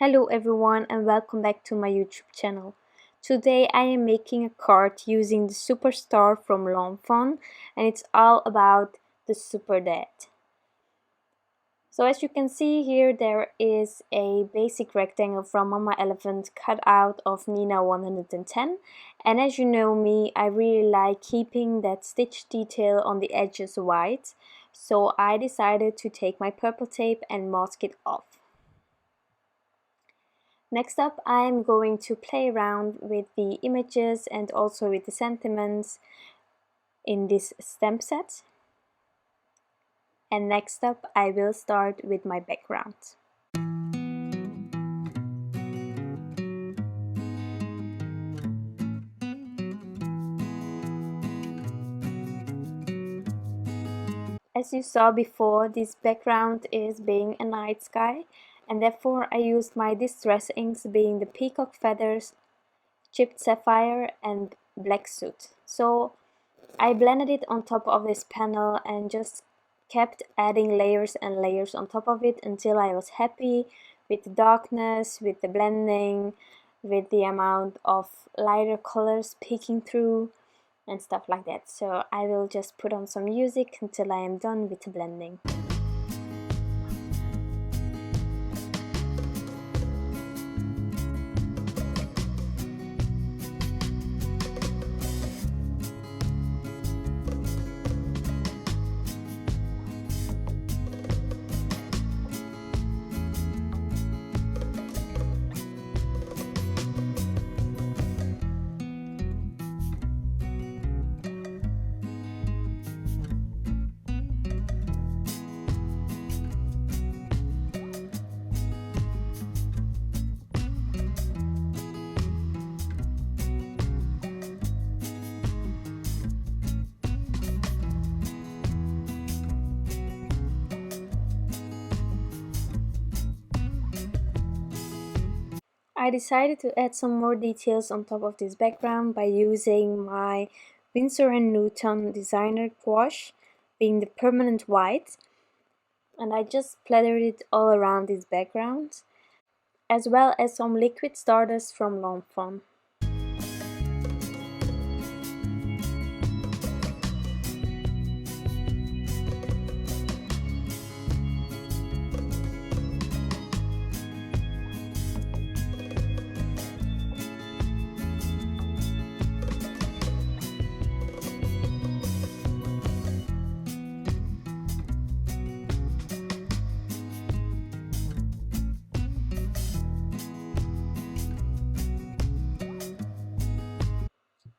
Hello everyone and welcome back to my YouTube channel. Today I am making a card using the Superstar from Lawn Fawn and it's all about the Super Dad. So as you can see here, there is a basic rectangle from Mama Elephant cut out of Neenah 110, and as you know me, I really like keeping that stitch detail on the edges white, so I decided to take my purple tape and mask it off. Next up, I'm going to play around with the images and also with the sentiments in this stamp set. And next up, I will start with my background. As you saw before, this background is being a night sky, and therefore I used my distress inks being the Peacock feathers, chipped Sapphire and black Soot. So I blended it on top of this panel and just kept adding layers and layers on top of it until I was happy with the darkness, with the blending, with the amount of lighter colors peeking through and stuff like that. So I will just put on some music until I am done with the blending. I decided to add some more details on top of this background by using my Winsor & Newton designer gouache, being the permanent white, and I just splattered it all around this background, as well as some liquid Stardust from Lawn Fawn.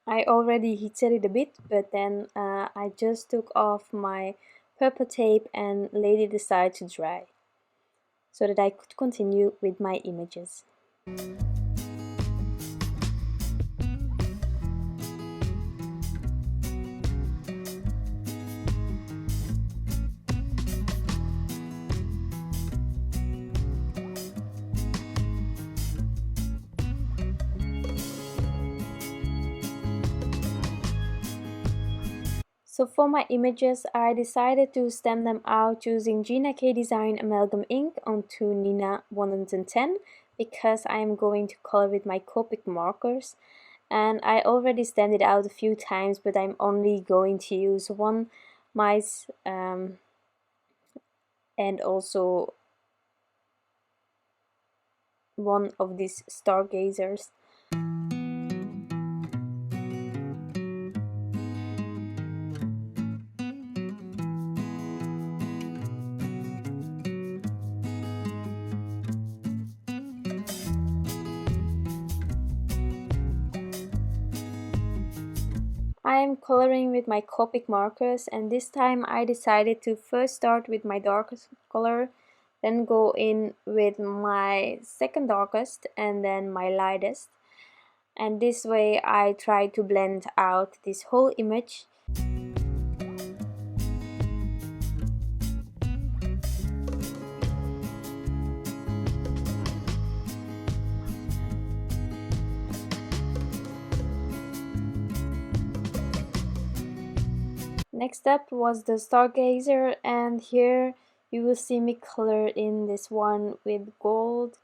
I already heated it a bit, but then I just took off my purple tape and laid it aside to dry, so that I could continue with my images. So for my images, I decided to stamp them out using Gina K Design Amalgam ink onto Neenah 110 because I am going to color with my Copic markers, and I already stamped it out a few times, but I'm only going to use one mice and also one of these stargazers. I am coloring with my Copic markers, and this time I decided to first start with my darkest color, then go in with my second darkest and then my lightest, and this way I try to blend out this whole image. Next up was the Stargazer, and here you will see me color in this one with gold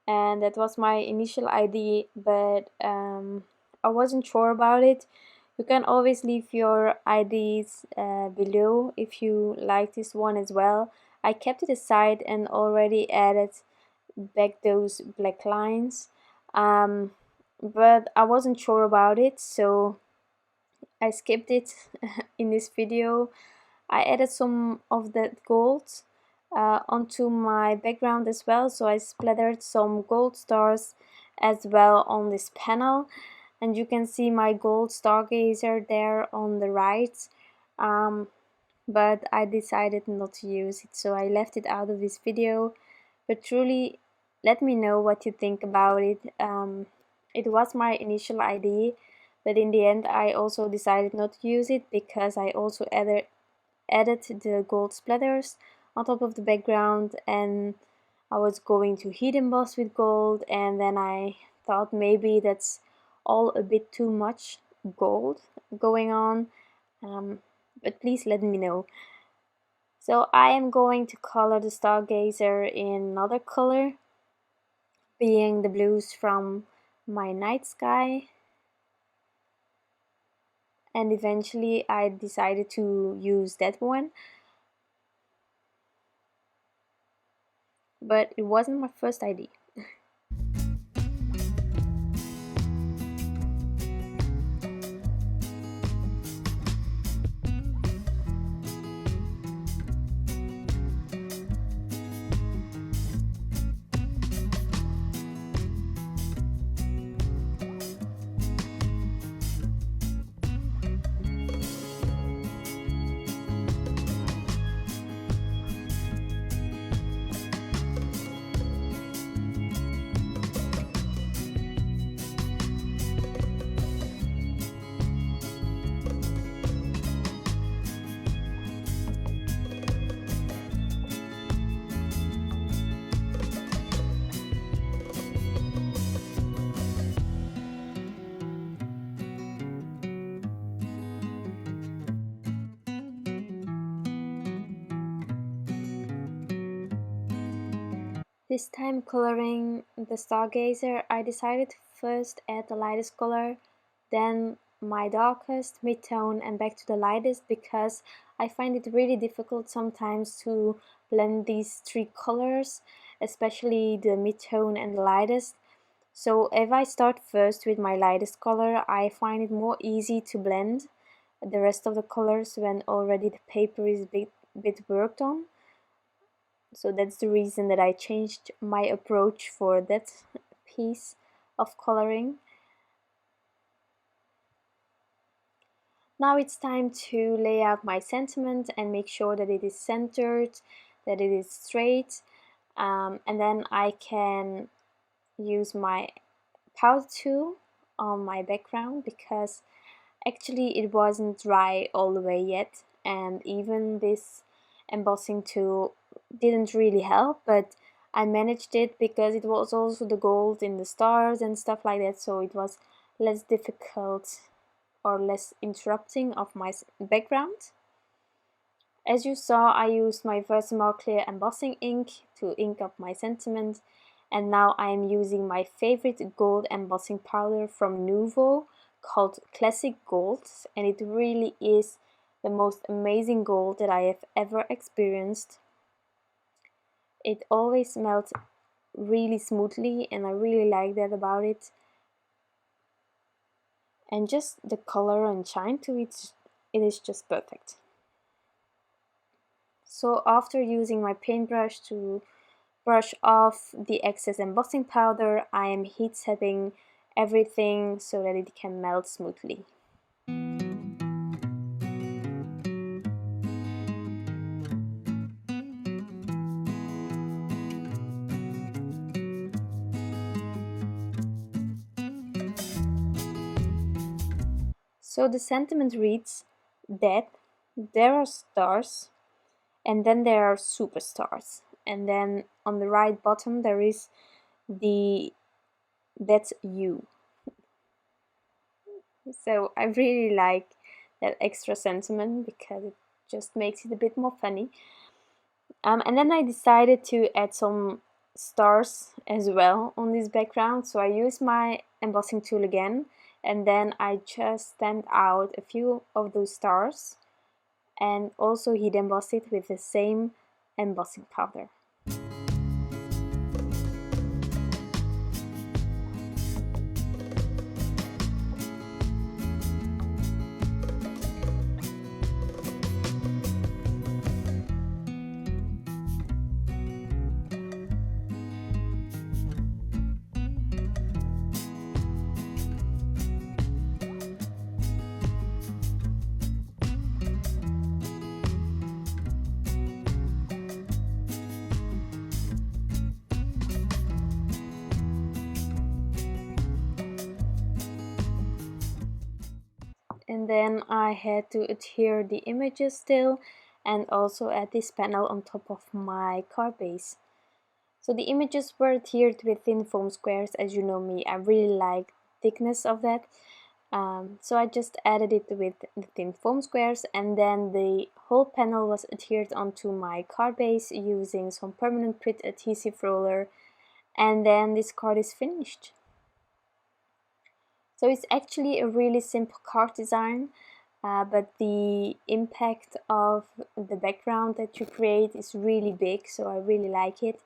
and that was my initial idea, but I wasn't sure about it. You can always leave your ideas below if you like this one as well. I kept it aside and already added back those black lines, but I wasn't sure about it, so I skipped it in this video. I added some of that gold onto my background as well, so I splattered some gold stars as well on this panel, and you can see my gold stargazer there on the right, but I decided not to use it, so I left it out of this video. But truly, let me know what you think about it. It was my initial idea, but in the end I also decided not to use it because I also added the gold splatters on top of the background, and I was going to heat emboss with gold, and then I thought maybe that's all a bit too much gold going on, but please let me know. So I am going to color the stargazer in another color, being the blues from my night sky, and eventually I decided to use that one, but it wasn't my first idea. This time coloring the stargazer, I decided to first add the lightest color, then my darkest, mid-tone, and back to the lightest, because I find it really difficult sometimes to blend these three colors, especially the mid-tone and the lightest. So if I start first with my lightest color, I find it more easy to blend the rest of the colors when already the paper is a bit worked on. So that's the reason that I changed my approach for that piece of coloring. Now it's time to lay out my sentiment and make sure that it is centered, that it is straight, and then I can use my powder tool on my background, because actually it wasn't dry all the way yet, and even this embossing tool didn't really help, but I managed it because it was also the gold in the stars and stuff like that, so it was less difficult or less interrupting of my background. As you saw, I used my Versamark clear embossing ink to ink up my sentiment, and now I am using my favorite gold embossing powder from Nuvo called Classic Gold, and it really is the most amazing gold that I have ever experienced. It always melts really smoothly, and I really like that about it. And just the color and shine to it, it is just perfect. So after using my paintbrush to brush off the excess embossing powder, I am heat setting everything so that it can melt smoothly. So the sentiment reads that there are stars, and then there are superstars, and then on the right bottom there is the "that's you." So I really like that extra sentiment because it just makes it a bit more funny. And then I decided to add some stars as well on this background, so I use my embossing tool again, and then I just stamped out a few of those stars and also heat emboss it with the same embossing powder. And then I had to adhere the images still and also add this panel on top of my card base. So the images were adhered with thin foam squares. As you know me, I really like thickness of that. So I just added it with the thin foam squares, and then the whole panel was adhered onto my card base using some permanent Pritt adhesive roller, and then this card is finished. So it's actually a really simple card design, but the impact of the background that you create is really big, so I really like it.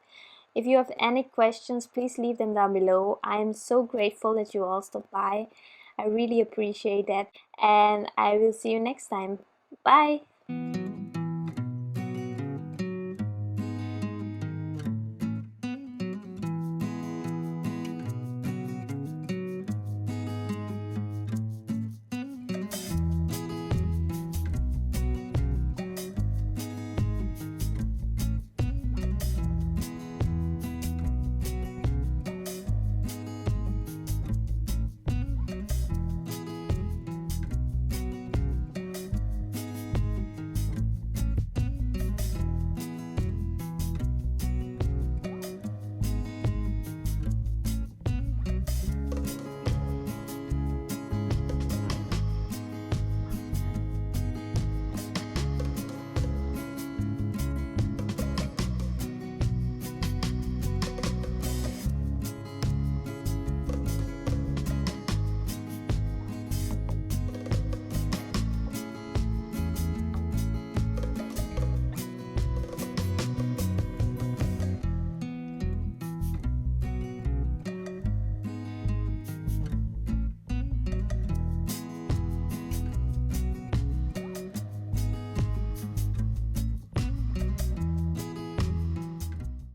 If you have any questions, please leave them down below. I am so grateful that you all stopped by. I really appreciate that, and I will see you next time. Bye!